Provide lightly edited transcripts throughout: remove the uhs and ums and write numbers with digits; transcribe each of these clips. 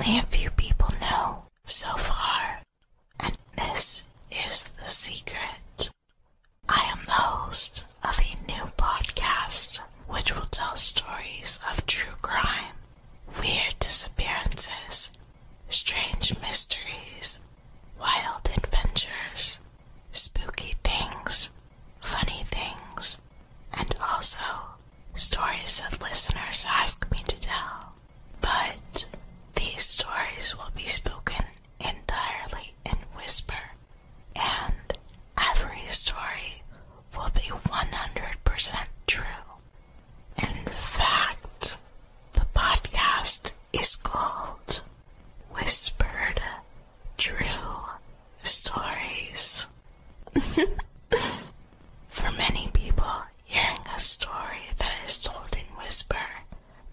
only a few people know so far, and this is the secret. I am the host of a new podcast which will tell stories of true crime, weird disappearances, strange mysteries, wild adventures, spooky things, funny things, and also stories that listeners ask me to tell. But these stories will be spoken entirely in whisper, and every story will be 100% true. In fact, the podcast is called Whispered True Stories. For many people, hearing a story that is told in whisper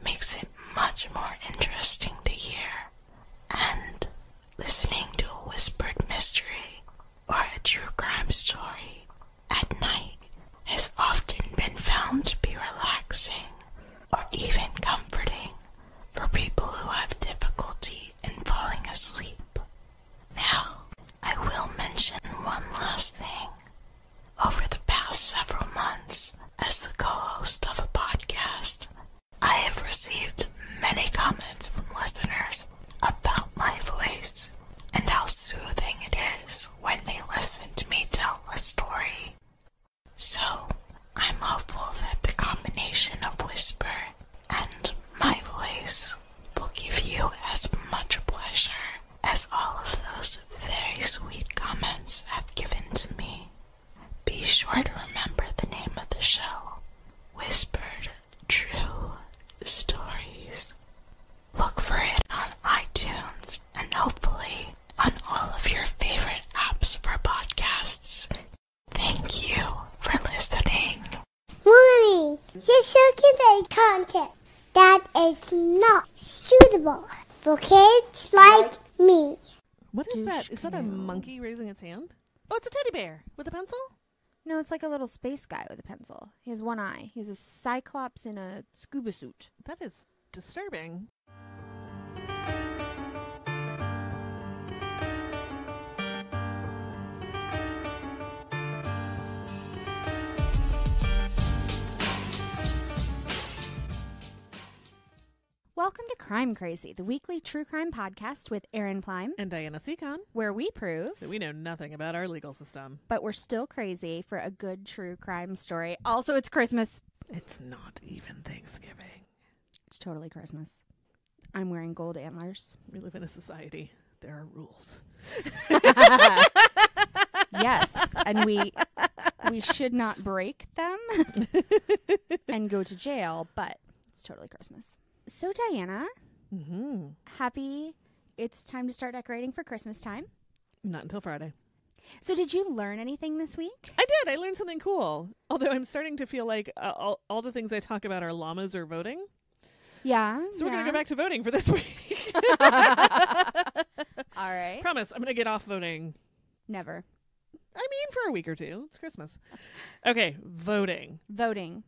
makes it much more interesting to hear, and listening to a whispered mystery or a true crime story at night has often been found to be relaxing or even comforting for people who have difficulty in falling asleep. Now, I will mention one last thing. Over the past several months, as the co-host of a podcast, I have received many comments from listeners about my voice and how soothing it is when they listen to me tell a story. So, I'm hopeful that the combination of whisper and my voice will give you as much pleasure as all of those very sweet comments have given to me. Be sure to remember the name of the show, Whispered True Stories. Look for it on iTunes and hopefully on all of your favorite apps for podcasts. Thank you for listening. Mommy, you're circulating content that is not suitable for kids like me. What is that? Is that a monkey raising its hand? Oh, it's a teddy bear with a pencil? No, it's like a little space guy with a pencil. He has one eye. He's a cyclops in a scuba suit. That is disturbing. Welcome to Crime Crazy, the weekly true crime podcast with Aaron Pleim, And Diana Seacon, where we prove that we know nothing about our legal system. but we're still crazy for a good true crime story. Also, it's Christmas. It's not even Thanksgiving. It's totally Christmas. I'm wearing gold antlers. We live in a society. There are rules. Yes, and we should not break them and go to jail, but it's totally Christmas. So, Diana, happy it's time to start decorating for Christmas time. Not until Friday. So, did you learn anything this week? I did. I learned something cool. Although I'm starting to feel like all the things I talk about are llamas or voting. Yeah. So we're going to go back to voting for this week. All right. Promise, I'm going to get off voting. Never. I mean, for a week or two. It's Christmas. Okay, voting. Voting.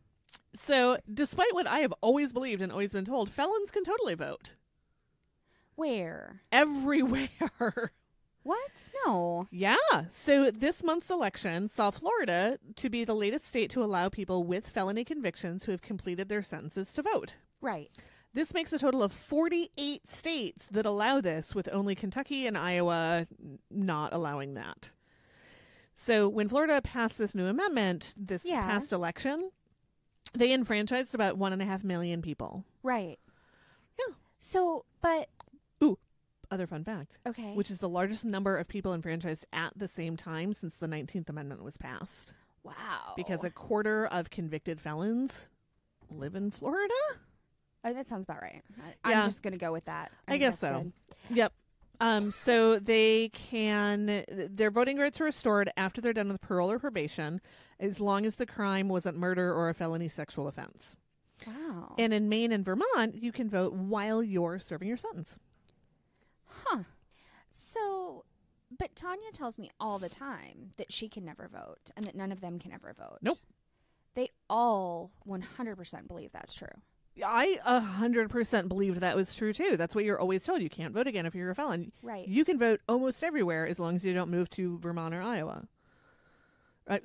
So, despite what I have always believed and always been told, felons can totally vote. Where? Everywhere. What? No. Yeah. So, this month's election saw Florida to be the latest state to allow people with felony convictions who have completed their sentences to vote. Right. This makes a total of 48 states that allow this, with only Kentucky and Iowa not allowing that. So, when Florida passed this new amendment, this past election, they enfranchised about 1.5 million people. Right. Yeah. So, but... Ooh, other fun fact. Okay. Which is the largest number of people enfranchised at the same time since the 19th Amendment was passed. Wow. Because a quarter of convicted felons live in Florida? Oh, that sounds about right. Yeah. I'm just going to go with that. I guess so. Good. Yep. So their voting rights are restored after they're done with parole or probation, as long as the crime wasn't murder or a felony sexual offense. Wow. And in Maine and Vermont, you can vote while you're serving your sentence. Huh. So, but Tanya tells me all the time that she can never vote and that none of them can ever vote. Nope. They all 100% believe that's true. I 100% believed that was true too. That's what you're always told. You can't vote again if you're a felon. Right. You can vote almost everywhere as long as you don't move to Vermont or Iowa.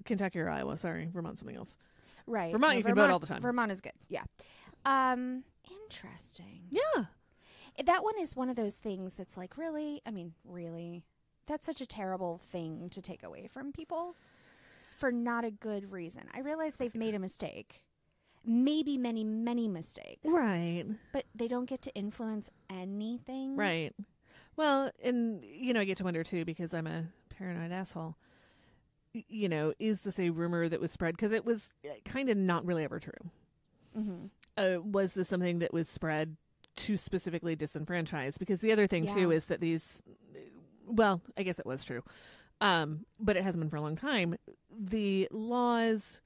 Kentucky or Iowa. Sorry, Vermont's something else. Right. Vermont, you can vote all the time. Vermont is good. Yeah. Interesting. Yeah. That one is one of those things that's like, really? I mean, really? That's such a terrible thing to take away from people for not a good reason. I realize they've made a mistake. Maybe many, many mistakes. Right. But they don't get to influence anything. Right. Well, and, I get to wonder, too, because I'm a paranoid asshole. Is this a rumor that was spread? Because it was kind of not really ever true. Mm-hmm. Was this something that was spread to specifically disenfranchise? Because the other thing, too, is that well, I guess it was true. But it hasn't been for a long time. The laws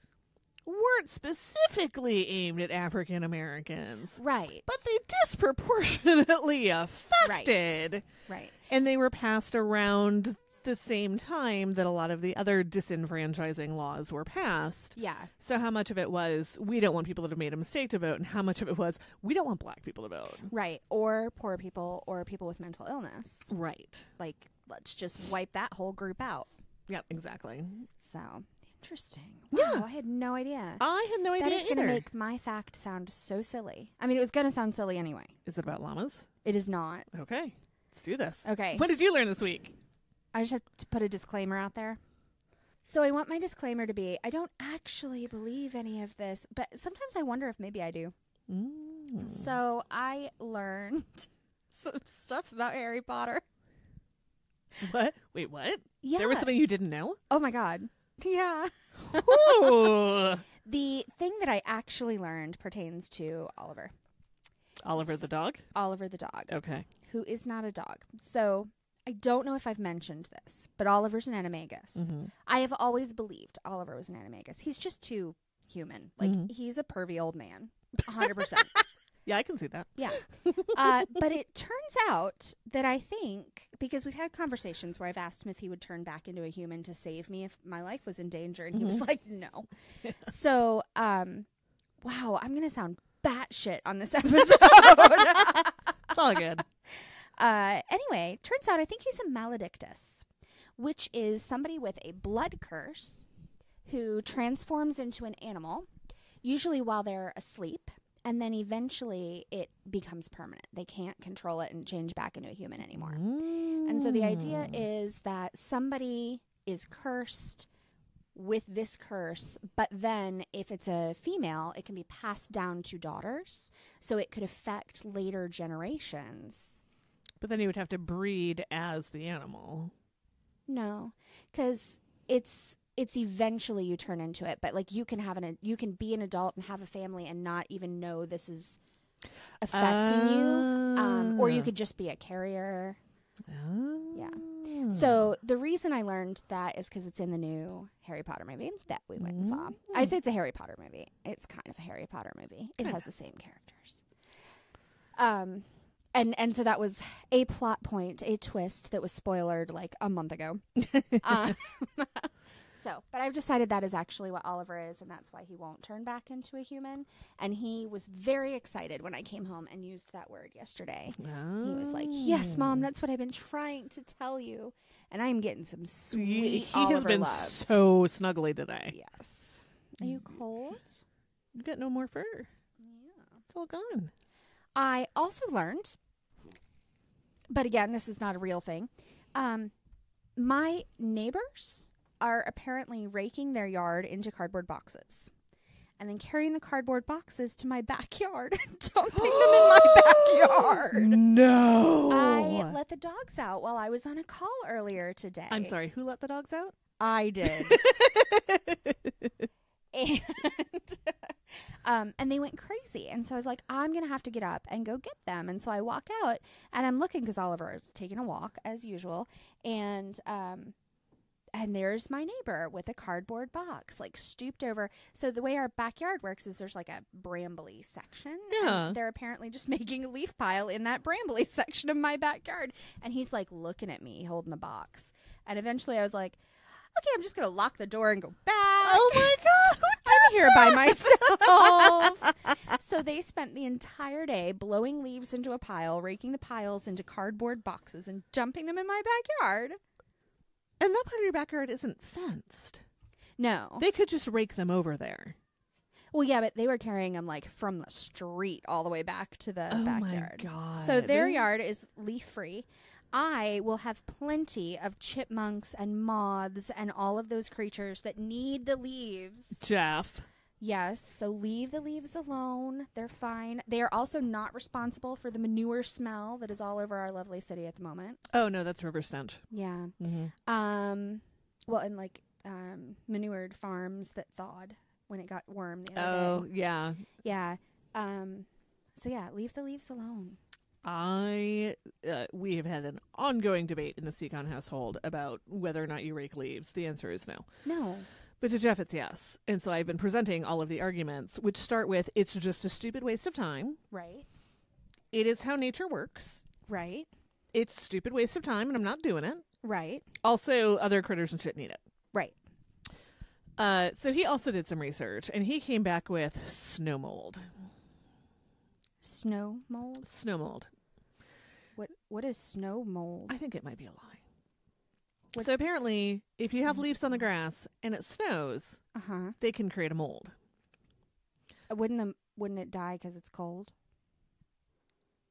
weren't specifically aimed at African Americans. Right. But they disproportionately affected. Right. And they were passed around the same time that a lot of the other disenfranchising laws were passed. Yeah. So how much of it was, we don't want people that have made a mistake to vote, and how much of it was, we don't want black people to vote. Right. Or poor people or people with mental illness. Right. Like, let's just wipe that whole group out. Yep, exactly. So, interesting. Yeah. Wow, I had no idea. I had no idea That is going to either. make my fact sound so silly. I mean, it was going to sound silly anyway. Is it about llamas? It is not. Okay. Let's do this. Okay. What did you learn this week? I just have to put a disclaimer out there. So I want my disclaimer to be, I don't actually believe any of this, but sometimes I wonder if maybe I do. So I learned some stuff about Harry Potter. What? Wait, what? Yeah. There was something you didn't know? Oh my God. Yeah. Ooh. The thing that I actually learned pertains to Oliver. Oliver the dog? Oliver the dog. Okay. Who is not a dog. So I don't know if I've mentioned this, but Oliver's an animagus. Mm-hmm. I have always believed Oliver was an animagus. He's just too human. Like, he's a pervy old man. 100%. Yeah, I can see that. Yeah. But it turns out that I think, because we've had conversations where I've asked him if he would turn back into a human to save me if my life was in danger, and he was like, no. So, wow, I'm going to sound batshit on this episode. It's all good. Anyway, turns out I think he's a maledictus, which is somebody with a blood curse who transforms into an animal, usually while they're asleep, and then eventually it becomes permanent. They can't control it and change back into a human anymore. And so the idea is that somebody is cursed with this curse, but then if it's a female, it can be passed down to daughters, so it could affect later generations. But then you would have to breed as the animal. No, because it's eventually you turn into it, but like you can be an adult and have a family and not even know this is affecting you, or you could just be a carrier. Yeah. So the reason I learned that is because it's in the new Harry Potter movie that we went and saw. I say it's a Harry Potter movie. It's kind of a Harry Potter movie. It has the same characters. And so that was a plot point, a twist that was spoilered like a month ago. But I've decided that is actually what Oliver is, and that's why he won't turn back into a human. And he was very excited when I came home and used that word yesterday. Oh. He was like, yes, Mom, that's what I've been trying to tell you. And I'm getting some sweet Oliver has been love. so snuggly today. Yes. Are you cold? You got no more fur. Yeah. It's all gone. I also learned, but again, this is not a real thing, my neighbors are apparently raking their yard into cardboard boxes and then carrying the cardboard boxes to my backyard and dumping them in my backyard. No. I let the dogs out while I was on a call earlier today. I'm sorry, who let the dogs out? I did. And they went crazy. And so I was like, I'm going to have to get up and go get them. And so I walk out and I'm looking because Oliver is taking a walk as usual. And there's my neighbor with a cardboard box, like stooped over. So the way our backyard works is there's like a brambly section. Yeah. And they're apparently just making a leaf pile in that brambly section of my backyard. And he's like looking at me holding the box. And eventually I was like, okay, I'm just going to lock the door and go back. Oh my God. Who did here by myself. So they spent the entire day blowing leaves into a pile, raking the piles into cardboard boxes, and dumping them in my backyard. And that part of your backyard isn't fenced. No. They could just rake them over there. Well, yeah, but they were carrying them like from the street all the way back to the backyard. Oh my God. So their yard is leaf-free. I will have plenty of chipmunks and moths and all of those creatures that need the leaves. Jeff. Yes, so leave the leaves alone. They're fine. They are also not responsible for the manure smell that is all over our lovely city at the moment. Oh, no, that's river stench. Yeah. Mm-hmm. Well, and like manured farms that thawed when it got warm the other day. Oh, yeah. Yeah. So yeah, leave the leaves alone. We have had an ongoing debate in the Seacon household about whether or not you rake leaves. The answer is no. No. But to Jeff, it's yes. And so I've been presenting all of the arguments, which start with, it's just a stupid waste of time. Right. It is how nature works. Right. It's a stupid waste of time, and I'm not doing it. Right. Also, other critters and shit need it. Right. So he also did some research, and he came back with snow mold. Snow mold? Snow mold. What is snow mold? I think it might be a lie. So apparently, if you have leaves on the grass and it snows, they can create a mold. Wouldn't it die because it's cold?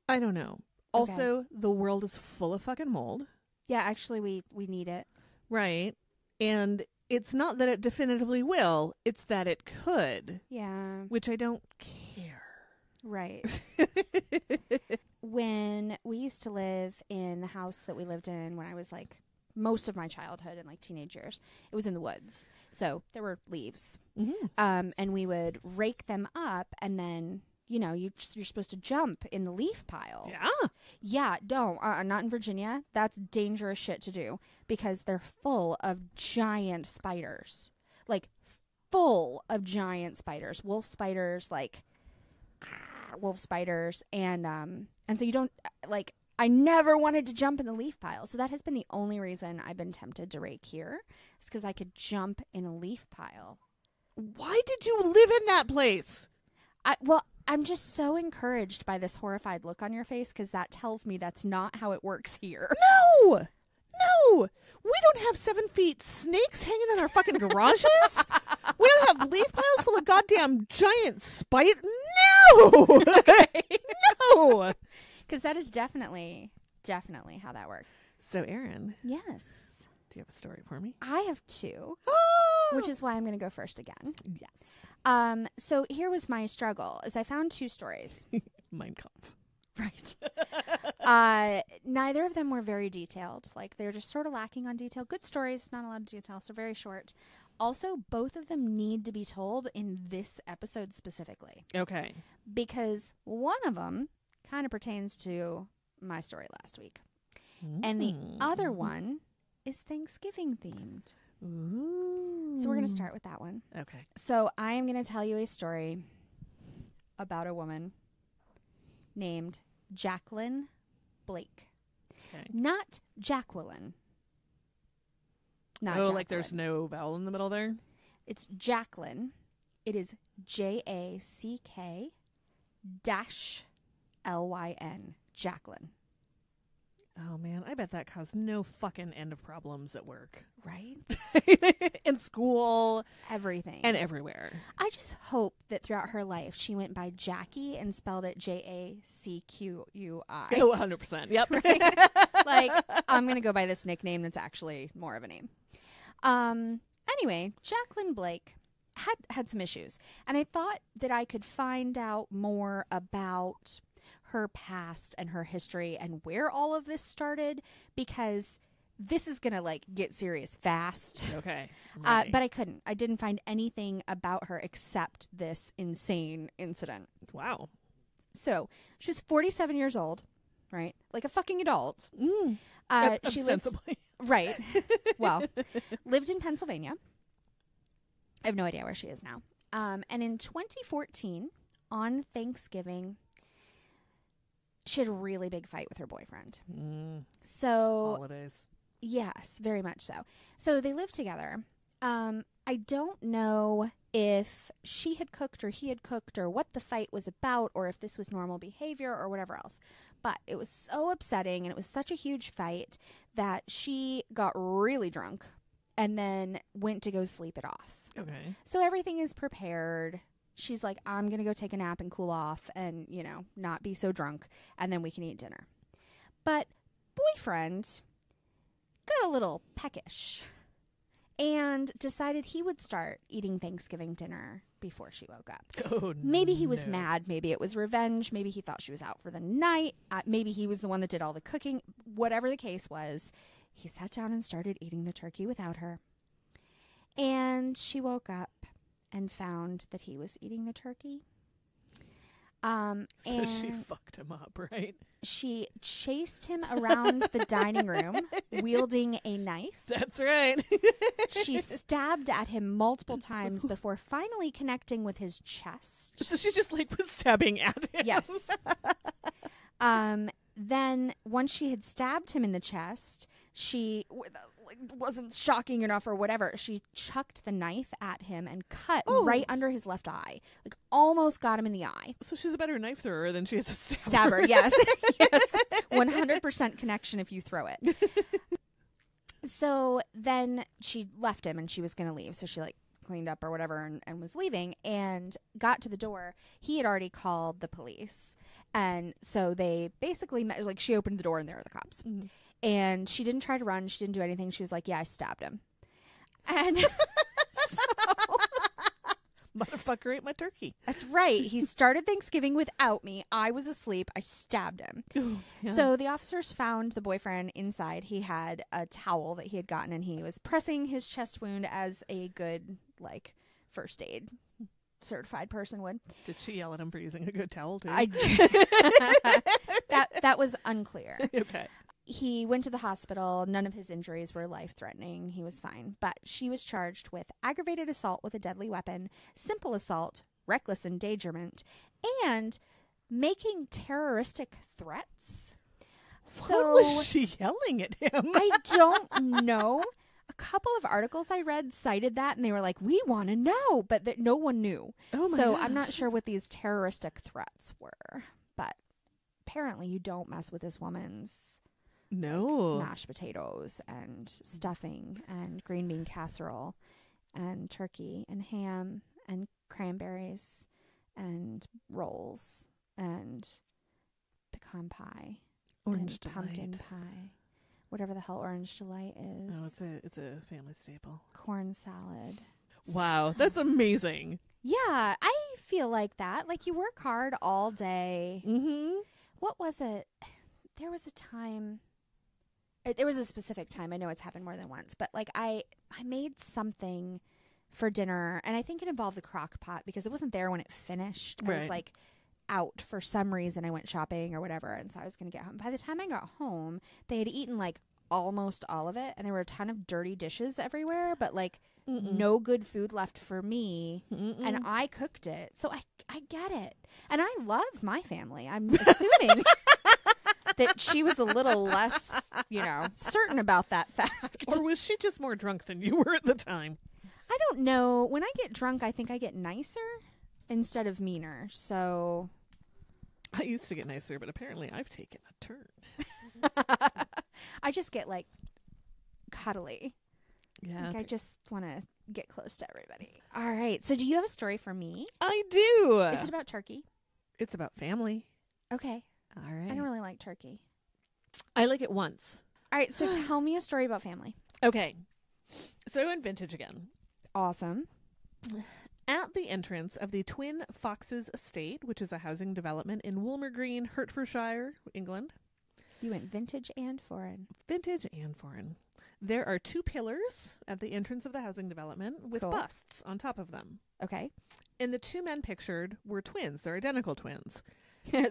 I don't know. Okay. Also, the world is full of fucking mold. Yeah, actually, we need it. Right. And it's not that it definitively will, it's that it could. Yeah. Which I don't care. Right. When we used to live in the house that we lived in when I was like most of my childhood and like teenage years, it was in the woods. So there were leaves. Mm-hmm. And we would rake them up and then, you're supposed to jump in the leaf piles. Yeah. Yeah, no, not in Virginia. That's dangerous shit to do because they're full of giant spiders. Like full of giant spiders. Wolf spiders, and so you don't I never wanted to jump in the leaf pile. So that has been the only reason I've been tempted to rake here. Is because I could jump in a leaf pile. Why did you live in that place? I'm just so encouraged by this horrified look on your face because that tells me that's not how it works here. No! We don't have 7 feet snakes hanging in our fucking garages. We don't have leaf piles full of goddamn giant spiders. No! No! Because that is definitely how that works. So, Erin. Yes. Do you have a story for me? I have 2, which is why I'm going to go first again. Yes. So here was my struggle, is I found 2 stories. Mein Kampf. Right. Neither of them were very detailed. Like, they're just sort of lacking on detail. Good stories, not a lot of detail, so very short. Also, both of them need to be told in this episode specifically. Okay. Because one of them kind of pertains to my story last week. And the other one is Thanksgiving themed. Ooh. So we're going to start with that one. Okay. So I am going to tell you a story about a woman named Jacqueline Blake. Okay. Not Jacqueline. Not like Jacqueline. there's no vowel in the middle there? It's Jacqueline. It is JACK-LYN. Jacqueline. Oh, man. I bet that caused no fucking end of problems at work. Right? In school. Everything. And everywhere. I just hope that throughout her life she went by Jackie and spelled it JACQUI. Oh, 100%. Yep. Right? Like, I'm going to go by this nickname that's actually more of a name. Anyway, Jacqueline Blake had some issues. And I thought that I could find out more about her past and her history and where all of this started, because this is going to get serious fast. Okay. But I couldn't. I didn't find anything about her except this insane incident. Wow. So she was 47 years old, right? Like a fucking adult. She lived, right. Well, lived in Pennsylvania. I have no idea where she is now. And in 2014, on Thanksgiving, she had a really big fight with her boyfriend. So holidays. Yes, very much so. So they lived together. I don't know if she had cooked or he had cooked or what the fight was about or if this was normal behavior or whatever else. But it was so upsetting and it was such a huge fight that she got really drunk and then went to go sleep it off. Okay. So everything is prepared. She's like, I'm going to go take a nap and cool off and, you know, not be so drunk. And then we can eat dinner. But boyfriend got a little peckish and decided he would start eating Thanksgiving dinner before she woke up. Oh, maybe he was mad. Maybe it was revenge. Maybe he thought she was out for the night. Maybe he was the one that did all the cooking. Whatever the case was, he sat down and started eating the turkey without her. And she woke up and found that he was eating the turkey. So and she fucked him up, right? she chased him around the dining room wielding a knife. That's right. She stabbed at him multiple times before finally connecting with his chest. So she just like was stabbing at him. Yes. Then once she had stabbed him in the chest, she wasn't shocking enough or whatever. She chucked the knife at him and cut right under his left eye. Like almost got him in the eye. So she's a better knife thrower than she is a stabber. Stabber, yes. Yes. 100% connection if you throw it. So then she left him and she was going to leave. So she like cleaned up or whatever and was leaving and got to the door. He had already called the police. And so they basically met, like she opened the door and there were the cops. Mm-hmm. And she didn't try to run. She didn't do anything. She was like, yeah, I stabbed him. And so motherfucker ate my turkey. That's right. He started Thanksgiving without me. I was asleep. I stabbed him. Ooh, yeah. So the officers found the boyfriend inside. He had a towel that he had gotten and he was pressing his chest wound as a good, like, first aid certified person would. Did she yell at him for using a good towel too? That was unclear. Okay. He went to the hospital. None of his injuries were life-threatening. He was fine. But she was charged with aggravated assault with a deadly weapon, simple assault, reckless endangerment, and making terroristic threats. What was she yelling at him? I don't know. A couple of articles I read cited that, and they were like, we want to know, but no one knew. Oh my so gosh. I'm not sure what these terroristic threats were, but apparently you don't mess with this woman's mashed potatoes and stuffing and green bean casserole and turkey and ham and cranberries and rolls and pecan pie, orange and pumpkin delight. pie. Whatever the hell orange delight is. Oh, it's a family staple. Corn salad. Wow, that's amazing. Yeah, I feel like that. Like you work hard all day. Mm-hmm. What was it? There was a time. There was a specific time. I know it's happened more than once, but like I made something for dinner, and I think it involved the crock pot because it wasn't there when it finished. I was like out for some reason. I went shopping or whatever, and so I was going to get home. By the time I got home, they had eaten like almost all of it, and there were a ton of dirty dishes everywhere, but like no good food left for me. And I cooked it, so I get it, and I love my family. I'm assuming that she was a little less, certain about that fact. Or was she just more drunk than you were at the time? I don't know. When I get drunk, I think I get nicer instead of meaner. So I used to get nicer, but apparently I've taken a turn. I just get like cuddly. Yeah. Like I just want to get close to everybody. All right. So do you have a story for me? I do. Is it about turkey? It's about family. Okay. All right. I don't really like turkey. I like it once. All right. So tell me a story about family. Okay. So I went vintage again. Awesome. At the entrance of the Twin Foxes Estate, which is a housing development in Woolmer Green, Hertfordshire, England. You went vintage and foreign. Vintage and foreign. There are 2 pillars at the entrance of the housing development with busts on top of them. Okay. And the 2 men pictured were twins. They're identical twins.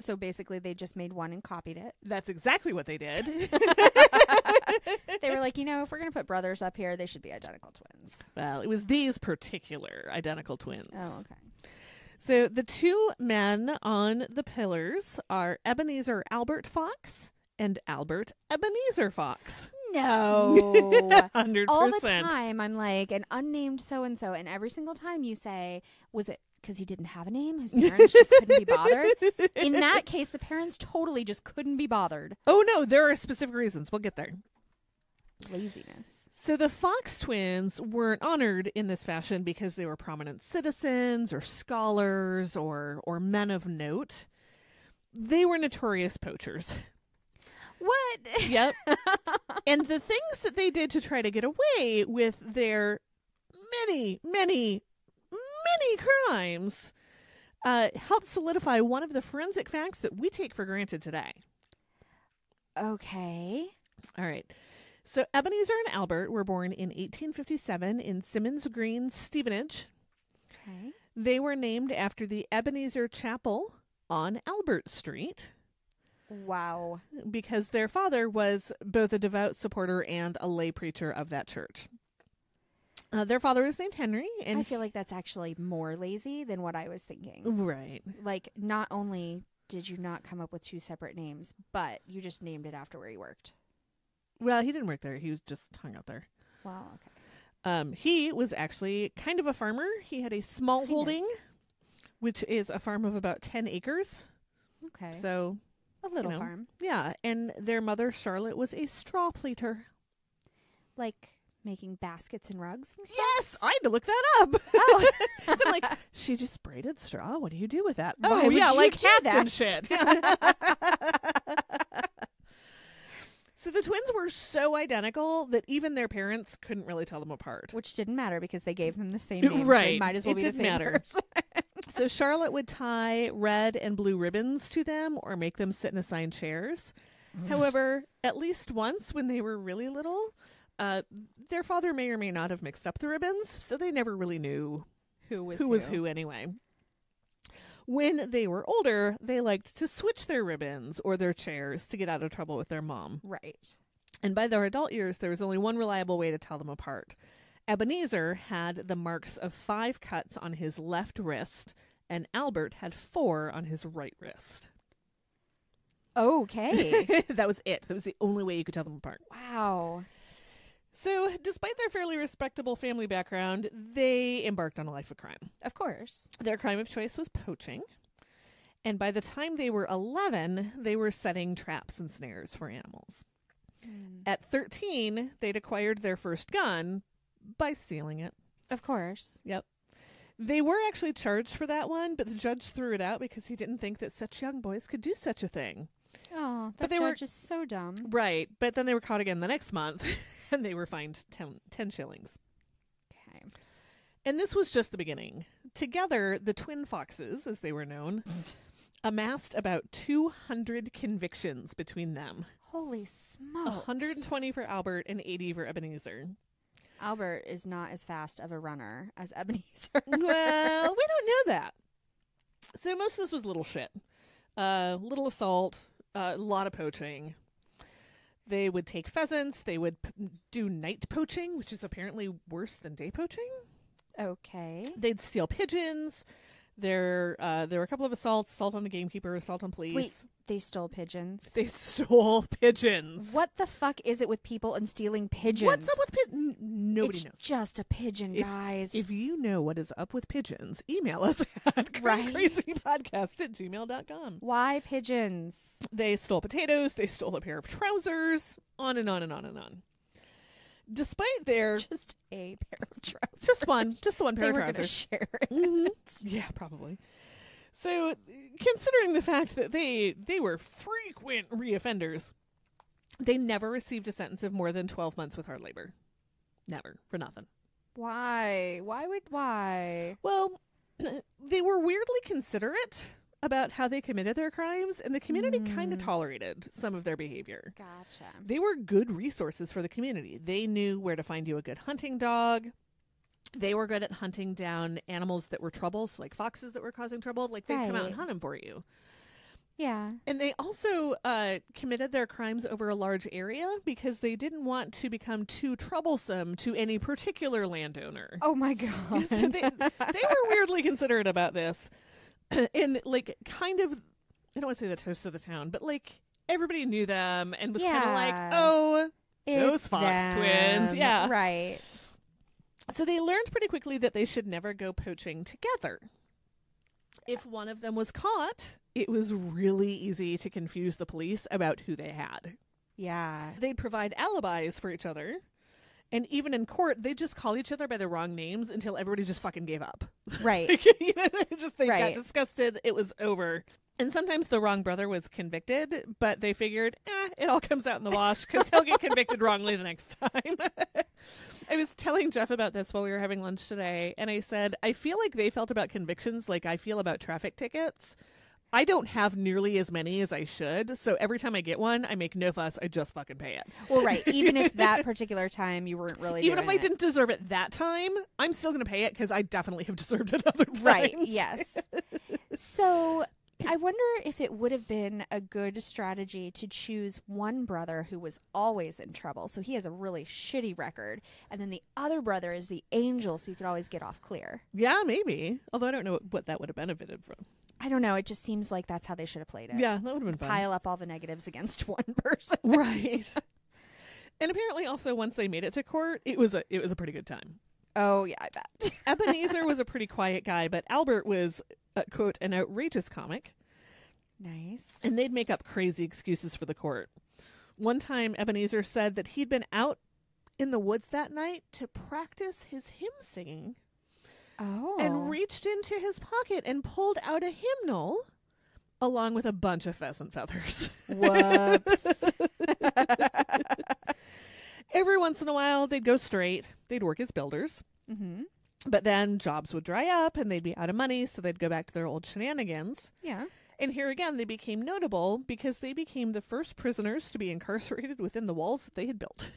So basically they just made one and copied it. That's exactly what they did. They were like, if we're going to put brothers up here, they should be identical twins. Well, it was these particular identical twins. Oh, okay. So the 2 men on the pillars are Ebenezer Albert Fox and Albert Ebenezer Fox. No. 100%. All the time, I'm like, an unnamed so-and-so, and every single time you say, was it because he didn't have a name? His parents just couldn't be bothered? In that case, the parents totally just couldn't be bothered. Oh, no, there are specific reasons. We'll get there. Laziness. So the Fox twins weren't honored in this fashion because they were prominent citizens or scholars or men of note. They were notorious poachers. What? Yep. And the things that they did to try to get away with their many, many, many crimes helped solidify one of the forensic facts that we take for granted today. Okay. All right. So Ebenezer and Albert were born in 1857 in Simmons Green, Stevenage. Okay. They were named after the Ebenezer Chapel on Albert Street. Wow. Because their father was both a devout supporter and a lay preacher of that church. Their father was named Henry. And I feel like that's actually more lazy than what I was thinking. Right. Like, not only did you not come up with two separate names, but you just named it after where he worked. Well, he didn't work there. He was just hung out there. Wow, okay. He was actually kind of a farmer. He had a small holding, which is a farm of about 10 acres. Okay. So, a little farm. Yeah, and their mother, Charlotte, was a straw pleater. Like making baskets and rugs and stuff? Yes! I had to look that up. Oh. So I'm like, she just braided straw? What do you do with that? Why Oh, would yeah, you like do hats that? and shit. So the twins were so identical that even their parents couldn't really tell them apart. Which didn't matter because they gave them the same name. Right. They might as well It be the didn't same matter. person. So Charlotte would tie red and blue ribbons to them or make them sit in assigned chairs. However, at least once when they were really little, their father may or may not have mixed up the ribbons, so they never really knew who was who anyway. When they were older, they liked to switch their ribbons or their chairs to get out of trouble with their mom. Right. And by their adult years, there was only one reliable way to tell them apart. Ebenezer had the marks of 5 cuts on his left wrist, and Albert had 4 on his right wrist. Okay. That was it. That was the only way you could tell them apart. Wow. So, despite their fairly respectable family background, they embarked on a life of crime. Of course. Their crime of choice was poaching. And by the time they were 11, they were setting traps and snares for animals. At 13, they'd acquired their first gun by stealing it. Of course. Yep. They were actually charged for that one, but the judge threw it out because he didn't think that such young boys could do such a thing. Oh, But that they were judge is so dumb. Right. But then they were caught again the next month, and they were fined 10 shillings. Okay. And this was just the beginning. Together, the twin foxes, as they were known, amassed about 200 convictions between them. Holy smokes. 120 for Albert and 80 for Ebenezer. Albert is not as fast of a runner as Ebenezer. Well, we don't know that. So most of this was little shit. Little assault, a lot of poaching. They would take pheasants. They would do night poaching, which is apparently worse than day poaching. Okay. They'd steal pigeons. There were a couple of assaults: assault on a gamekeeper, assault on police. Wait, they stole pigeons? They stole pigeons. What the fuck is it with people and stealing pigeons? What's up with pigeons? Nobody it's knows. just a pigeon, guys. If you know what is up with pigeons, email us at Right. crazypodcast@gmail.com. Why pigeons? They stole potatoes. They stole a pair of trousers. On and on and on and on. Despite their Just a pair of trousers. just the one pair They of were going to trousers. share it. Mhm. Yeah, probably. So, considering the fact that they were frequent reoffenders, they never received a sentence of more than 12 months with hard labor. Never. For nothing. Why? Why? Well, they were weirdly considerate about how they committed their crimes, and the community kind of tolerated some of their behavior. Gotcha. They were good resources for the community. They knew where to find you a good hunting dog. They were good at hunting down animals that were troubles, like foxes that were causing trouble. Like, they'd come out and Right. hunt them for you. Yeah. And they also committed their crimes over a large area because they didn't want to become too troublesome to any particular landowner. Oh my god. So they were weirdly considerate about this. And, like, kind of, I don't want to say the toast of the town, but, like, everybody knew them and was kind of like, Yeah. oh, those Fox twins. Yeah. Right. So they learned pretty quickly that they should never go poaching together. If one of them was caught, it was really easy to confuse the police about who they had. Yeah. They'd provide alibis for each other. And even in court, they'd just call each other by the wrong names until everybody just fucking gave up. Right. They got disgusted. It was over. And sometimes the wrong brother was convicted, but they figured, it all comes out in the wash because he'll get convicted wrongly the next time. I was telling Jeff about this while we were having lunch today, and I said, I feel like they felt about convictions like I feel about traffic tickets. I don't have nearly as many as I should, so every time I get one, I make no fuss. I just fucking pay it. Well, right. Even if that particular time you weren't really Even doing if I didn't deserve it that time, I'm still going to pay it because I definitely have deserved it other times. Right, yes. So I wonder if it would have been a good strategy to choose one brother who was always in trouble, so he has a really shitty record, and then the other brother is the angel, so you could always get off clear. Yeah, maybe. Although I don't know what that would have benefited from. I don't know. It just seems like that's how they should have played it. Yeah, that would have been fun. Pile up all the negatives against one person. Right. And apparently also once they made it to court, it was a pretty good time. Oh, yeah, I bet. Ebenezer was a pretty quiet guy, but Albert was, quote, an outrageous comic. Nice. And they'd make up crazy excuses for the court. One time, Ebenezer said that he'd been out in the woods that night to practice his hymn singing. Oh. And reached into his pocket and pulled out a hymnal along with a bunch of pheasant feathers. Whoops. Every once in a while, they'd go straight. They'd work as builders. Mm-hmm. But then jobs would dry up and they'd be out of money, so they'd go back to their old shenanigans. Yeah. And here again, they became notable because they became the first prisoners to be incarcerated within the walls that they had built.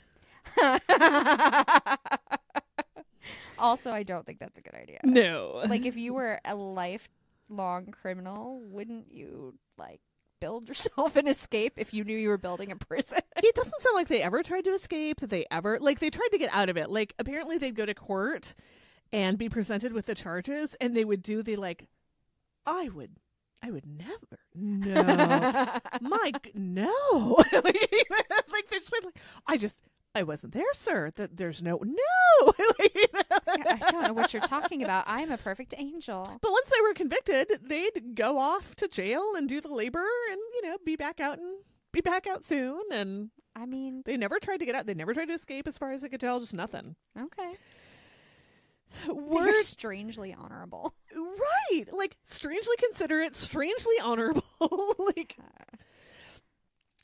Also, I don't think that's a good idea. No. Like, if you were a lifelong criminal, wouldn't you, like, build yourself an escape if you knew you were building a prison? It doesn't sound like they ever tried to escape, that they ever, like, they tried to get out of it. Like, apparently they'd go to court and be presented with the charges, and they would do the, like, I would never. No. Mike, no. Like, they just went, like, I wasn't there, sir. There's no. Like, I don't know what you're talking about. I'm a perfect angel. But once they were convicted, they'd go off to jail and do the labor and, be back out soon. And I mean, they never tried to get out. They never tried to escape as far as I could tell. Just nothing. Okay. Word They're strangely honorable. Right. Like, strangely considerate, strangely honorable. Like,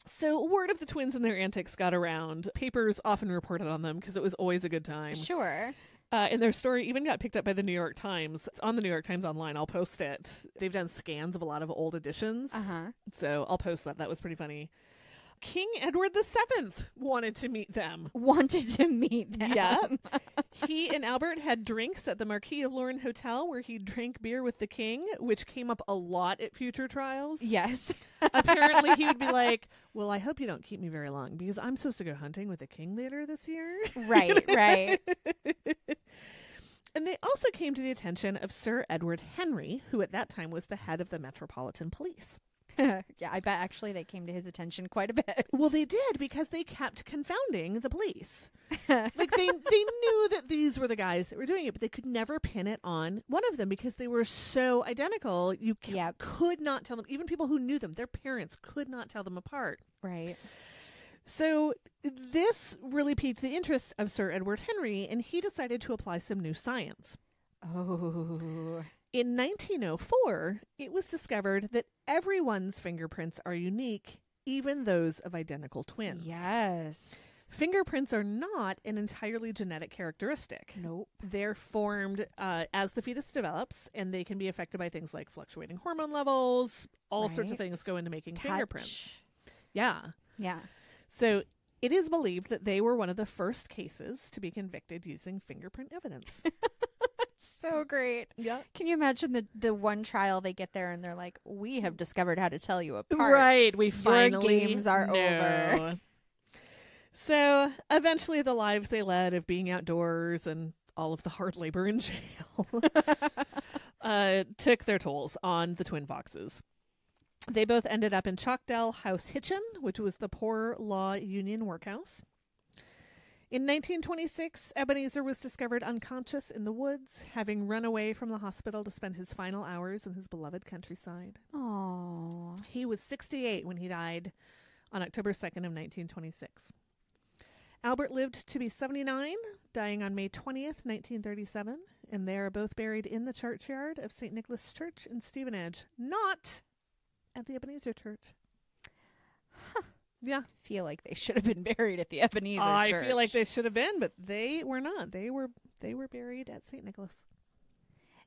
so word of the twins and their antics got around. Papers often reported on them because it was always a good time. Sure. And their story even got picked up by the New York Times. It's on the New York Times online. I'll post it. They've done scans of a lot of old editions. Uh-huh. So I'll post that. That was pretty funny. King Edward VII wanted to meet them. Yeah. He and Albert had drinks at the Marquis of Lorne Hotel where he drank beer with the king, which came up a lot at future trials. Yes. Apparently he would be like, well, I hope you don't keep me very long because I'm supposed to go hunting with the king later this year. Right. And they also came to the attention of Sir Edward Henry, who at that time was the head of the Metropolitan Police. Yeah, I bet actually they came to his attention quite a bit. Well, they did because they kept confounding the police. Like they knew that these were the guys that were doing it, but they could never pin it on one of them because they were so identical. You could not tell them. Even people who knew them, their parents could not tell them apart. Right. So this really piqued the interest of Sir Edward Henry, and he decided to apply some new science. Oh. In 1904, it was discovered that everyone's fingerprints are unique, even those of identical twins. Yes. Fingerprints are not an entirely genetic characteristic. Nope. They're formed as the fetus develops, and they can be affected by things like fluctuating hormone levels. All sorts of things go into making fingerprints. Yeah. Yeah. So it is believed that they were one of the first cases to be convicted using fingerprint evidence. So great. Yeah. Can you imagine the one trial they get there and they're like, we have discovered how to tell you apart. Right. We finally Your games are over. So eventually the lives they led of being outdoors and all of the hard labor in jail took their tolls on the twin foxes. They both ended up in Chalkdale House Hitchin, which was the poor law union workhouse. In 1926, Ebenezer was discovered unconscious in the woods, having run away from the hospital to spend his final hours in his beloved countryside. Oh. He was 68 when he died on October 2nd of 1926. Albert lived to be 79, dying on May 20th, 1937, and they are both buried in the churchyard of St. Nicholas Church in Stevenage, not at the Ebenezer Church. Huh. Yeah. I feel like they should have been buried at the Ebenezer Church. I feel like they should have been, but they were not. They were buried at St. Nicholas.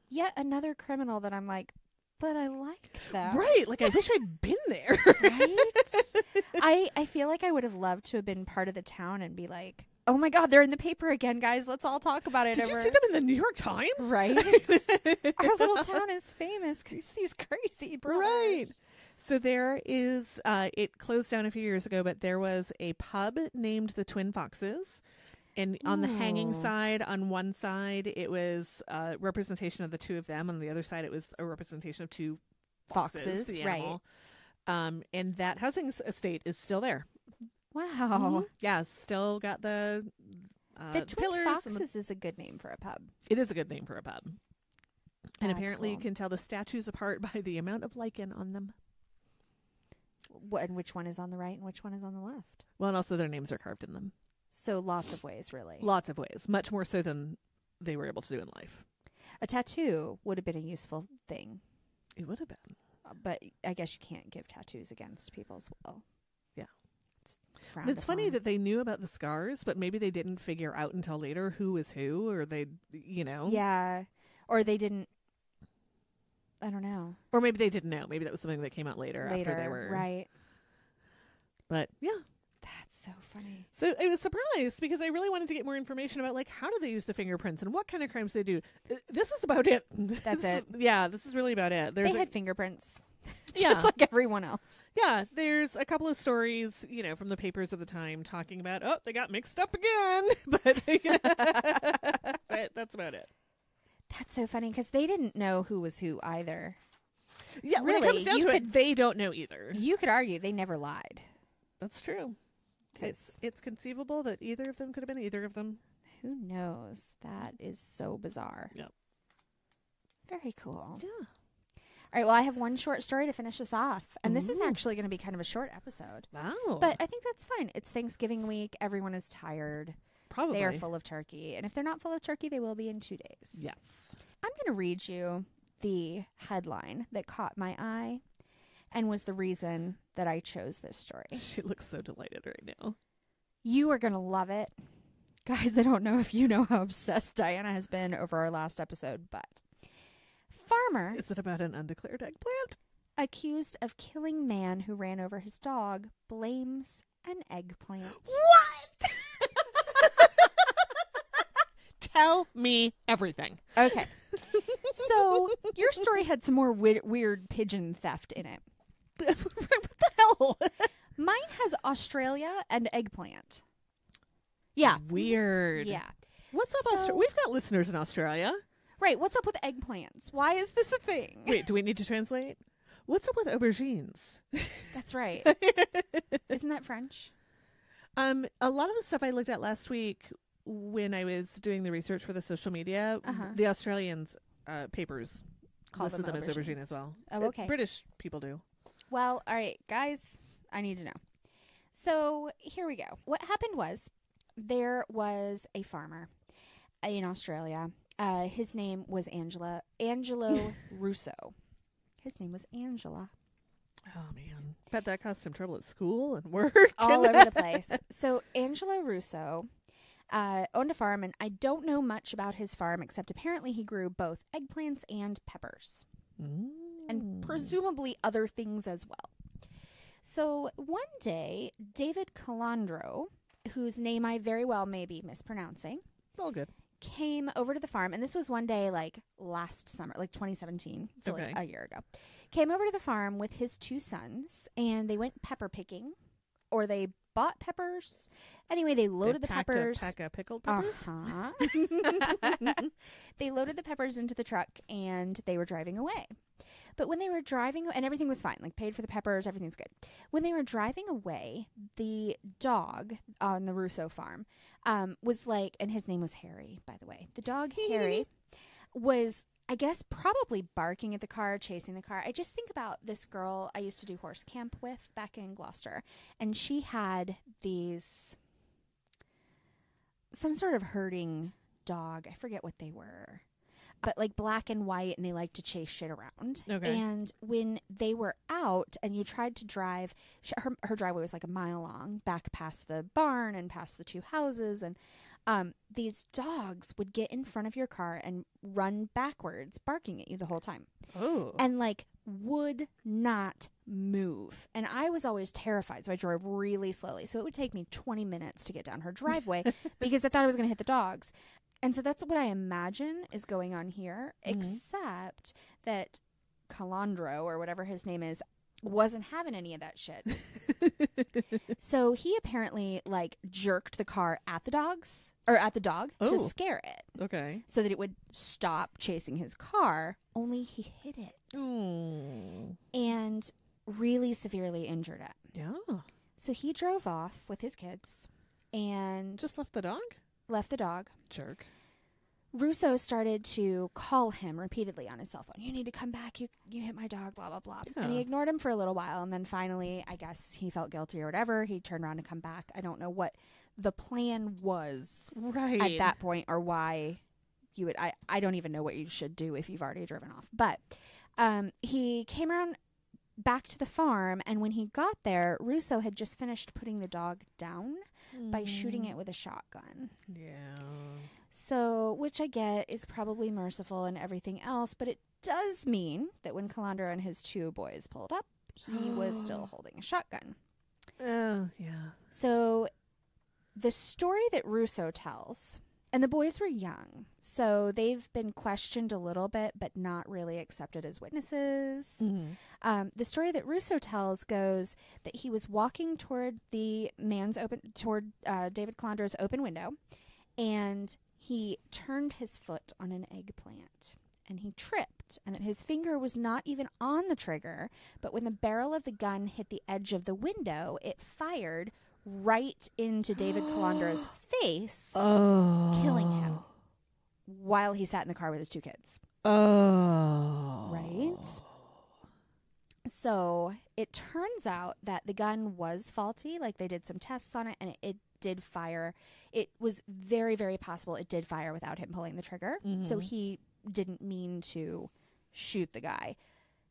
Yet another criminal that I'm like, but I like that. Right. Like, I wish I'd been there. Right? I feel like I would have loved to have been part of the town and be like, oh my God, they're in the paper again, guys. Let's all talk about it. Did you see them in the New York Times? Right. Our little town is famous because these crazy brothers. Right. So there is, it closed down a few years ago, but there was a pub named the Twin Foxes. And on the hanging side, on one side, it was a representation of the two of them. On the other side, it was a representation of two foxes, the animal. Right. And that housing estate is still there. Wow. Mm-hmm. Yeah, still got the Twin pillars. Foxes is a good name for a pub. It is a good name for a pub. And That's apparently cool. you can tell the statues apart by the amount of lichen on them. And which one is on the right and which one is on the left? Well, and also their names are carved in them. So lots of ways, really. Lots of ways. Much more so than they were able to do in life. A tattoo would have been a useful thing. It would have been. But I guess you can't give tattoos against people as well. Yeah. It's funny that they knew about the scars, but maybe they didn't figure out until later who was who, or they, Yeah. Or they didn't. I don't know. Or maybe they didn't know. Maybe that was something that came out later after they were. Right. But, yeah. That's so funny. So I was surprised because I really wanted to get more information about, like, how do they use the fingerprints and what kind of crimes they do. This is about it. That's it. Yeah, this is really about it. They had fingerprints. Yeah. Just like everyone else. Yeah, there's a couple of stories, from the papers of the time talking about, they got mixed up again. But, but that's about it. That's so funny because they didn't know who was who either. Yeah, really, when it comes down to it, they don't know either. You could argue they never lied. That's true. It's conceivable that either of them could have been either of them. Who knows? That is so bizarre. Yep. Very cool. Yeah. All right, well, I have one short story to finish us off. And this is actually going to be kind of a short episode. Wow. But I think that's fine. It's Thanksgiving week. Everyone is tired. Probably. They are full of turkey. And if they're not full of turkey, they will be in 2 days. Yes. I'm going to read you the headline that caught my eye and was the reason that I chose this story. She looks so delighted right now. You are going to love it. Guys, I don't know if you know how obsessed Diana has been over our last episode, but farmer... Is it about an undeclared eggplant? Accused of killing man who ran over his dog blames an eggplant. What? Tell me everything. Okay. So, your story had some more weird pigeon theft in it. What the hell? Mine has Australia and eggplant. Yeah. Weird. Yeah. What's up, Australia? We've got listeners in Australia. Right. What's up with eggplants? Why is this a thing? Wait, do we need to translate? What's up with aubergines? That's right. Isn't that French? A lot of the stuff I looked at last week when I was doing the research for the social media, the Australians papers listed them as aubergine as well. Oh, okay. British people do. Well, all right, guys, I need to know. So here we go. What happened was there was a farmer in Australia. His name was Angelo Russo. His name was Angela. Oh, man. Bet that cost him trouble at school and work. All over the place. So Angelo Russo owned a farm, and I don't know much about his farm, except apparently he grew both eggplants and peppers. And presumably other things as well. So one day, David Calandro, whose name I very well may be mispronouncing, It's all good. came over to the farm, and this was one day like last summer, like 2017, so like a year ago. Came over to the farm with his two sons, and they went pepper picking or they bought peppers. Anyway, they loaded the peppers. Pack of pickled peppers? They loaded the peppers into the truck and they were driving away. But when they were driving, and everything was fine, like paid for the peppers, everything's good. When they were driving away, the dog on the Russo farm was like, and his name was Harry, by the way. The dog, Harry, was, I guess, probably barking at the car, chasing the car. I just think about this girl I used to do horse camp with back in Gloucester, and she had some sort of herding dog. I forget what they were. But like black and white, and they like to chase shit around. Okay. And when they were out and you tried to drive, her driveway was like a mile long, back past the barn and past the 2 houses. And these dogs would get in front of your car and run backwards, barking at you the whole time. Oh. And like would not move. And I was always terrified, so I drove really slowly. So it would take me 20 minutes to get down her driveway because I thought I was going to hit the dogs. And so that's what I imagine is going on here, except that Calandro, or whatever his name is, wasn't having any of that shit. So he apparently like jerked the car at the dog to scare it. Okay. So that it would stop chasing his car, only he hit it. And really severely injured it. Yeah. So he drove off with his kids and Just left the dog? left the dog. Jerk. Russo started to call him repeatedly on his cell phone. You need to come back. You hit my dog, blah, blah, blah. Yeah. And he ignored him for a little while. And then finally, I guess he felt guilty or whatever. He turned around to come back. I don't know what the plan was at that point, or why you would. I don't even know what you should do if you've already driven off. But he came around back to the farm. And when he got there, Russo had just finished putting the dog down by shooting it with a shotgun. Yeah. So, which I get is probably merciful and everything else, but it does mean that when Calandro and his 2 boys pulled up, he was still holding a shotgun. Yeah. So, the story that Russo tells, and the boys were young, so they've been questioned a little bit, but not really accepted as witnesses. The story that Russo tells goes that he was walking toward David Calandro's open window, and he turned his foot on an eggplant and he tripped, and that his finger was not even on the trigger, but when the barrel of the gun hit the edge of the window, it fired right into David Calandro's face, killing him while he sat in the car with his 2 kids. Right? So it turns out that the gun was faulty. Like, they did some tests on it, and it did fire. It was very, very possible it did fire without him pulling the trigger. So he didn't mean to shoot the guy.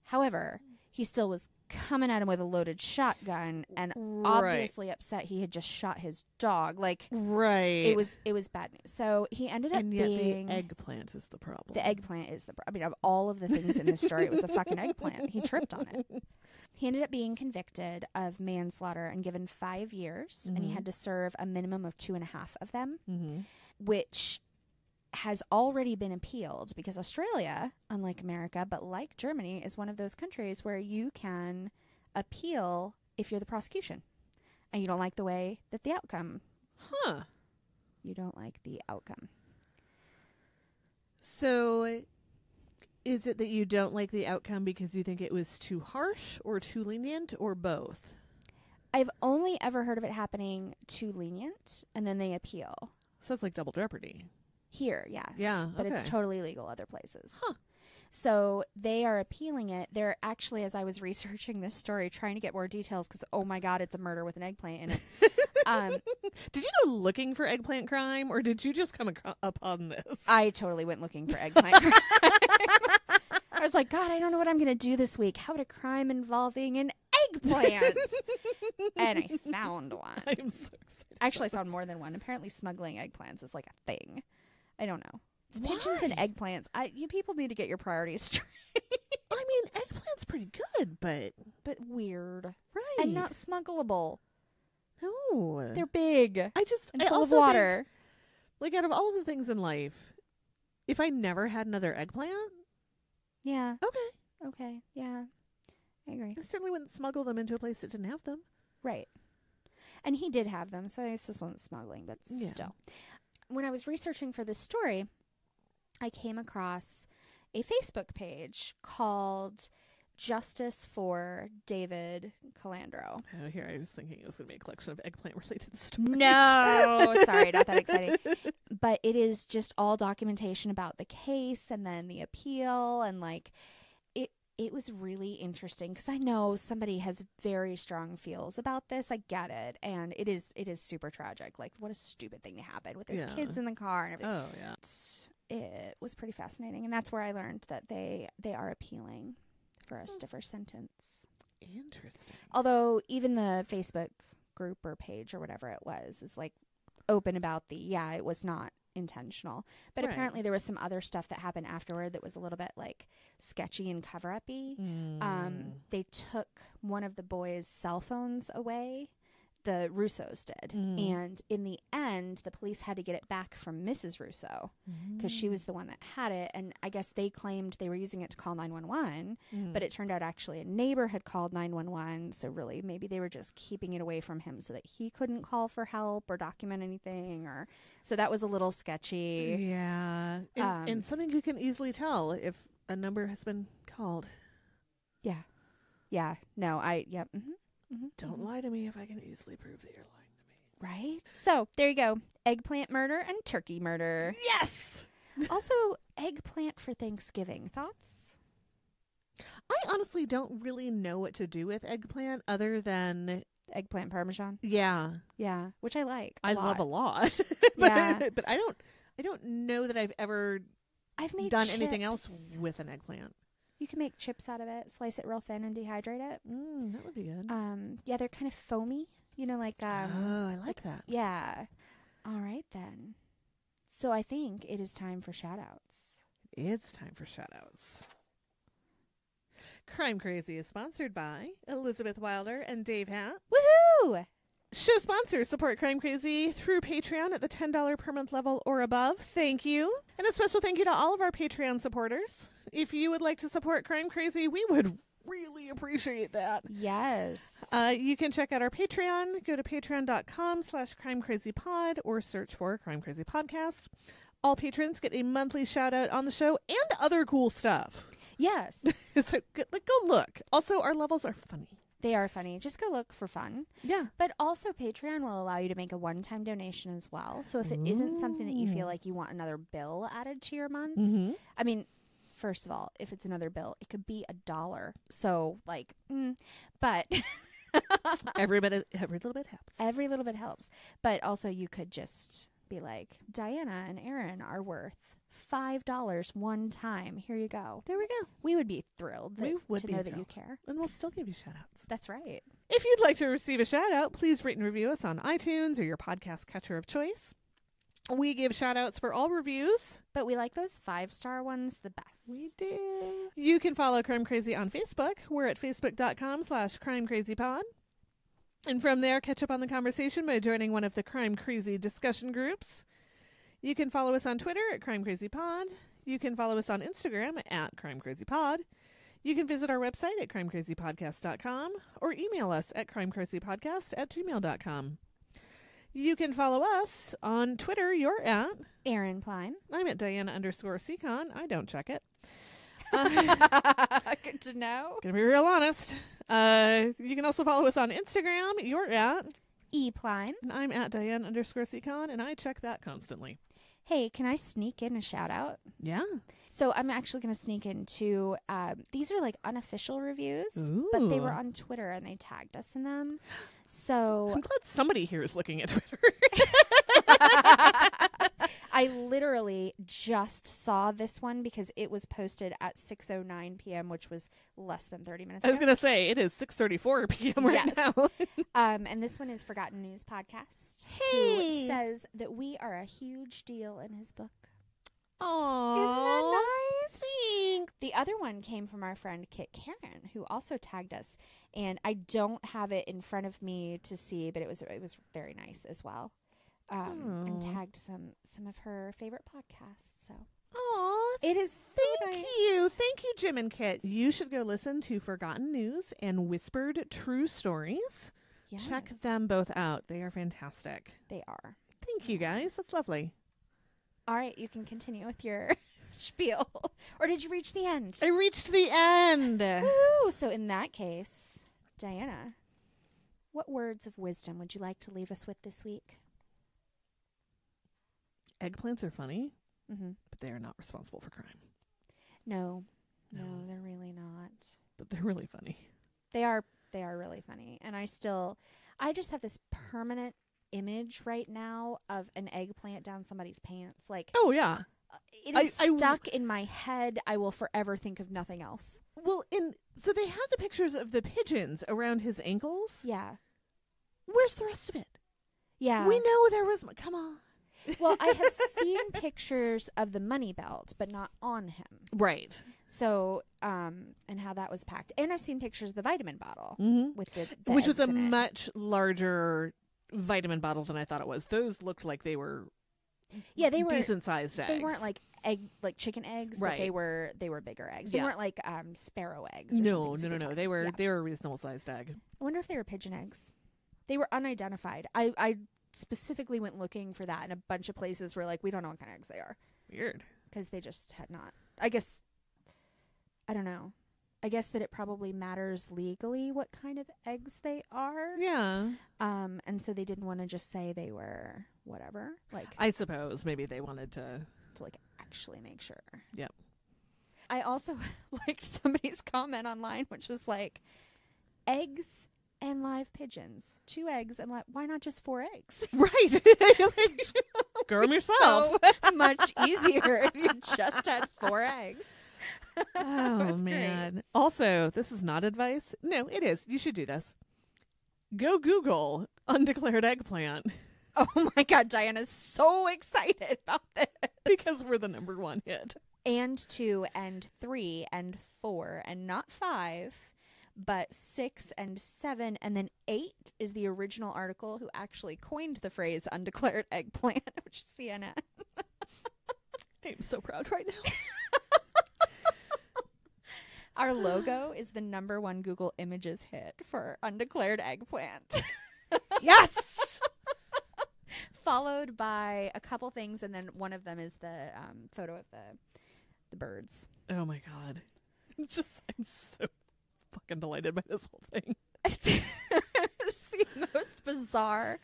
However, he still was coming at him with a loaded shotgun, and obviously upset he had just shot his dog. Like, it was bad news. So he ended up being... the eggplant is the problem. The eggplant is the problem. I mean, of all of the things in this story, it was the fucking eggplant. He tripped on it. He ended up being convicted of manslaughter and given 5 years, and he had to serve a minimum of 2.5 of them, which has already been appealed, because Australia, unlike America, but like Germany, is one of those countries where you can appeal if you're the prosecution and you don't like the way that the outcome. You don't like the outcome. So is it that you don't like the outcome because you think it was too harsh or too lenient, or both? I've only ever heard of it happening too lenient, and then they appeal. So it's like double jeopardy. Here, yes. Yeah, but it's okay. totally legal other places. So they are appealing it. They're actually, as I was researching this story, trying to get more details because, oh my God, it's a murder with an eggplant in it. Did you go looking for eggplant crime, or did you just come upon this? I totally went looking for eggplant crime. I was like, God, I don't know what I'm going to do this week. How would a crime involving an eggplant? And I found one. I'm so excited. I actually found more than one. Apparently smuggling eggplants is like a thing. I don't know. It's pigeons and eggplants. You people need to get your priorities straight. I mean, eggplant's pretty good, but weird. Right. And not smuggleable. No. They're big. And full of water. Like, out of all the things in life, if I never had another eggplant, yeah. Okay. Yeah. I agree. I certainly wouldn't smuggle them into a place that didn't have them. Right. And he did have them, so I guess this wasn't smuggling, but still. When I was researching for this story, I came across a Facebook page called Justice for David Calandro. Oh, here I was thinking it was going to be a collection of eggplant-related stories. No, sorry, not that exciting. But it is just all documentation about the case and then the appeal, and like it was really interesting because I know somebody has very strong feels about this. I get it, and it is super tragic. Like, what a stupid thing to happen with his kids in the car and everything. Oh yeah, it was pretty fascinating, and that's where I learned that they are appealing for a stiffer sentence. Interesting. Although even the Facebook group or page or whatever it was is like open about it was not intentional. But apparently there was some other stuff that happened afterward that was a little bit like sketchy and cover-up-y. They took one of the boys' cell phones away. The Russos did. And in the end, the police had to get it back from Mrs. Russo because she was the one that had it. And I guess they claimed they were using it to call 911, but it turned out actually a neighbor had called 911. So really, maybe they were just keeping it away from him so that he couldn't call for help or document anything. So that was a little sketchy. Yeah. And something you can easily tell if a number has been called. Yeah. Yeah. No, Don't lie to me if I can easily prove that you're lying to me. Right? So, there you go. Eggplant murder and turkey murder. Yes! Also, eggplant for Thanksgiving. Thoughts? I honestly don't really know what to do with eggplant other than... Eggplant parmesan? Yeah. Yeah, which I like love a lot. But I don't know that I've ever done anything else with an eggplant. You can make chips out of it, slice it real thin and dehydrate it. That would be good. Yeah, they're kind of foamy. You know, like... oh, I like that. Yeah. All right, then. So I think it is time for shout-outs. It's time for shout-outs. Crime Crazy is sponsored by Elizabeth Wilder and Dave Hatt. Woohoo! Show sponsors support Crime Crazy through Patreon at the $10 per month level or above. Thank you. And a special thank you to all of our Patreon supporters. If you would like to support Crime Crazy, we would really appreciate that. Yes. You can check out our Patreon. Go to patreon.com/crimecrazypod or search for Crime Crazy Podcast. All patrons get a monthly shout out on the show and other cool stuff. Yes. So go look. Also, our levels are funny. They are funny. Just go look for fun. Yeah. But also Patreon will allow you to make a one-time donation as well. So if it isn't something that you feel like you want another bill added to your month, I mean, first of all, if it's another bill, it could be $1. So like, but every little bit helps. Every little bit helps. But also you could just be like, Diana and Aaron are worth $5 one time. Here you go. There we go. We would be thrilled to know that you care. And we'll still give you shout outs. That's right. If you'd like to receive a shout out, please rate and review us on iTunes or your podcast catcher of choice. We give shout outs for all reviews. But we like those 5-star ones the best. We do. You can follow Crime Crazy on Facebook. We're at facebook.com/crimecrazypod. And from there, catch up on the conversation by joining one of the Crime Crazy discussion groups. You can follow us on Twitter at Crime Crazy Pod. You can follow us on Instagram at Crime Crazy Pod. You can visit our website at crimecrazypodcast.com or email us at crimecrazypodcast@gmail.com. You can follow us on Twitter. You're at Aaron Plein. I'm at Diana_Secon. I don't check it. Good to know. Gonna be real honest. You can also follow us on Instagram. You're at Plein. And I'm at Diane_Secon, and I check that constantly. Hey, can I sneak in a shout out? Yeah. So I'm actually going to sneak in two. These are like unofficial reviews, but they were on Twitter and they tagged us in them. So I'm glad somebody here is looking at Twitter. I literally just saw this one because it was posted at 6:09 p.m., which was less than 30 minutes ago. I was going to say, it is 6:34 p.m. right now. And this one is Forgotten News Podcast. Hey! Who says that we are a huge deal in his book. Aww. Isn't that nice? Thanks. The other one came from our friend Kit Karen, who also tagged us. And I don't have it in front of me to see, but it was very nice as well. And tagged some of her favorite podcasts. So, it is so Thank nice. you, Jim and Kit. You should go listen to Forgotten News and Whispered True Stories. Yes. Check them both out. They are fantastic. They are. Thank you, guys. That's lovely. All right, you can continue with your spiel. Or did you reach the end? I reached the end. Woo! So in that case, Diana, what words of wisdom would you like to leave us with this week? Eggplants are funny, Mm-hmm. but they are not responsible for crime. No, No. they're really not. But they're really funny. They are really funny. And I just have this permanent image right now of an eggplant down somebody's pants. Like, Oh, yeah. it is stuck in my head. I will forever think of nothing else. Well, so they have the pictures of the pigeons around his ankles. Yeah. Where's the rest of it? Yeah. We know there was... Come on. Well, I have seen pictures of the money belt, but not on him. Right. So, and how that was packed. And I've seen pictures of the vitamin bottle with the Which was eggs a in it. much larger vitamin bottle than I thought it was. Those looked like they were they were decent sized eggs. They weren't like chicken eggs, Right. but they were bigger eggs. Yeah. They weren't like sparrow eggs. Or No. something super They tiny. were they were a reasonable sized egg. I wonder if they were pigeon eggs. They were unidentified. I specifically went looking for that in a bunch of places where like we don't know what kind of eggs they are Weird. because they just had not. I don't know. I guess that it probably matters legally what kind of eggs they are. Yeah. And so they didn't want to just say they were whatever. Like I suppose maybe they wanted to like actually make sure. Yep. I also liked somebody's comment online, which was like, eggs and live pigeons. 2 eggs and why not just 4 eggs? Right. Like, grow them yourself. So much easier if you just had 4 eggs. Oh, was man. Also, this is not advice. No, it is. You should do this. Go Google undeclared eggplant Oh my God, Diana's so excited about this. because we're the number 1 hit. And 2 and 3 and 4 and not 5, but 6 and 7 and then 8 is the original article who actually coined the phrase undeclared eggplant, which is CNN. I'm so proud right now. Our logo is the number 1 Google Images hit for undeclared eggplant. Yes. Followed by a couple things, and then one of them is the photo of the birds. Oh my God. I'm so fucking delighted by this whole thing. It's the most bizarre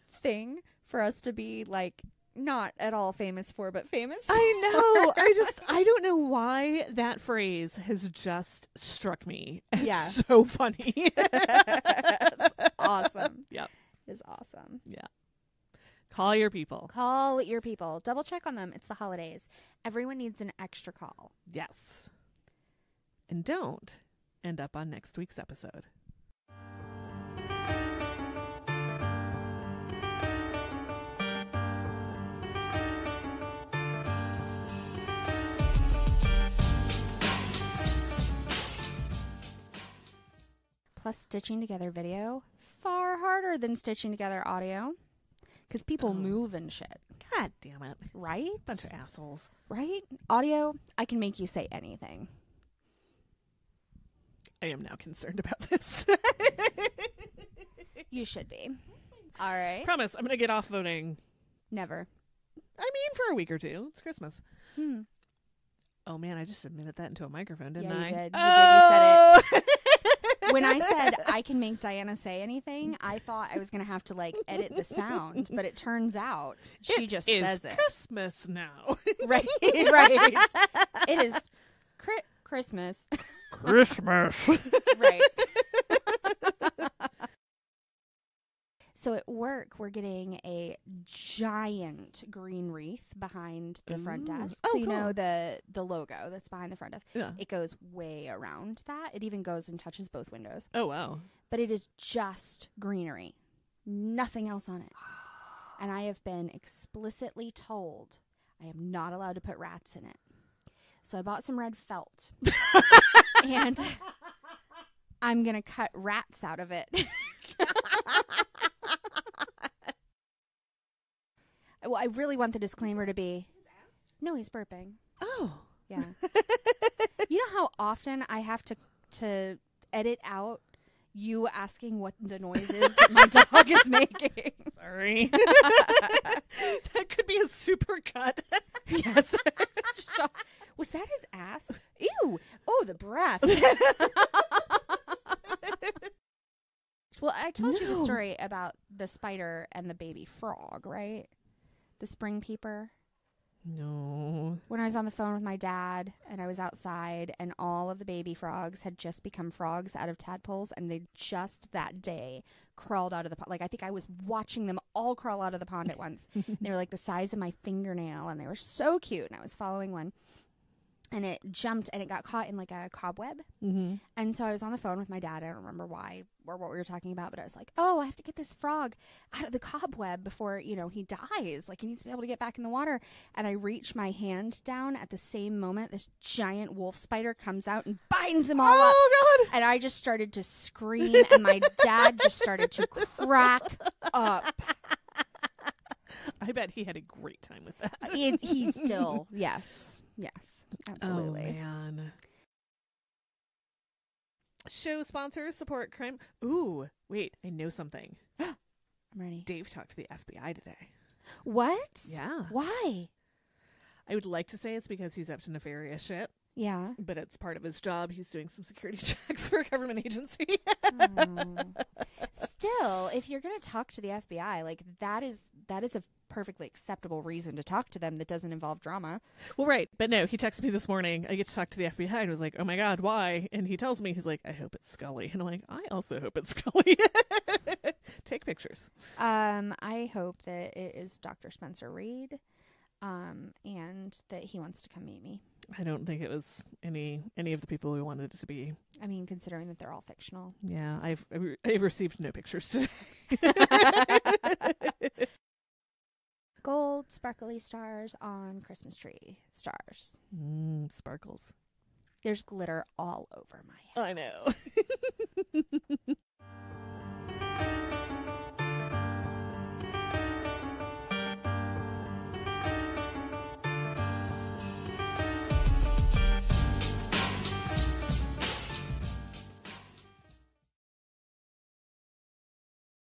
thing for us to be like not at all famous for, but famous for. I know. I don't know why that phrase has just struck me as Yeah. so funny. It's awesome. Yep. It's awesome. Yeah. Call your people. Call your people. Double check on them. It's the holidays. Everyone needs an extra call. Yes. And don't end up on next week's episode. Plus, stitching together video, far harder than stitching together audio. Because people move and shit. God damn it. Right? Bunch of assholes. Right? Audio, I can make you say anything. I am now concerned about this. You should be. All right. Promise, I'm going to get off voting. Never. I mean, for a week or 2. It's Christmas. Hmm. Oh, man, I just admitted that into a microphone, didn't Yeah, I? you did. Oh! You said it. When I said I can make Diana say anything, I thought I was going to have to like edit the sound, but it turns out she just says it. Christmas now. Right, right. It is Christmas. Christmas. Right. So at work, we're getting a giant green wreath behind the front Ooh. desk. Oh, So you cool. know the logo that's behind the front desk. Yeah. It goes way around that. It even goes and touches both windows. Oh, wow. But it is just greenery. Nothing else on it. And I have been explicitly told I am not allowed to put rats in it. So I bought some red felt. And I'm going to cut rats out of it. Well, I really want the disclaimer to be, no, he's burping. Oh. Yeah. You know how often I have to edit out you asking what the noise is that my dog is making. Sorry. That could be a super cut. Yes. It's just was that his ass? Ew. Oh, the breath. Well, I told you the story about the spider and the baby frog, right? The spring peeper. No. When I was on the phone with my dad and I was outside and all of the baby frogs had just become frogs out of tadpoles and they just that day crawled out of the pond. Like, I think I was watching them all crawl out of the pond at once. They were like the size of my fingernail and they were so cute. And I was following one and it jumped and it got caught in like a cobweb. Mm-hmm. And so I was on the phone with my dad. I don't remember why or what we were talking about, but I was like, oh, I have to get this frog out of the cobweb before, you know, he dies. Like, he needs to be able to get back in the water. And I reach my hand down at the same moment. This giant wolf spider comes out and binds him all up. Oh, God. And I just started to scream and my dad just started to crack up. I bet he had a great time with that. He's still, yes, absolutely. Oh, man. Show sponsors support crime. Ooh, wait, I know something. I'm ready. Dave talked to the FBI today. What? Yeah. Why? I would like to say it's because he's up to nefarious shit, Yeah. but it's part of his job. He's doing some security checks for a government agency. Still, if you're going to talk to the FBI, like that is a perfectly acceptable reason to talk to them that doesn't involve drama. Well, right. But no, he texted me this morning. I get to talk to the FBI and was like, oh my God, why? And he tells me, he's like, I hope it's Scully. And I'm like, I also hope it's Scully. Take pictures. I hope that it is Dr. Spencer Reed, and that he wants to come meet me. I don't think it was any of the people we wanted it to be. I mean, considering that they're all fictional. Yeah, I've received no pictures today. Gold sparkly stars on Christmas tree. Stars. Sparkles. There's glitter all over my head. I know.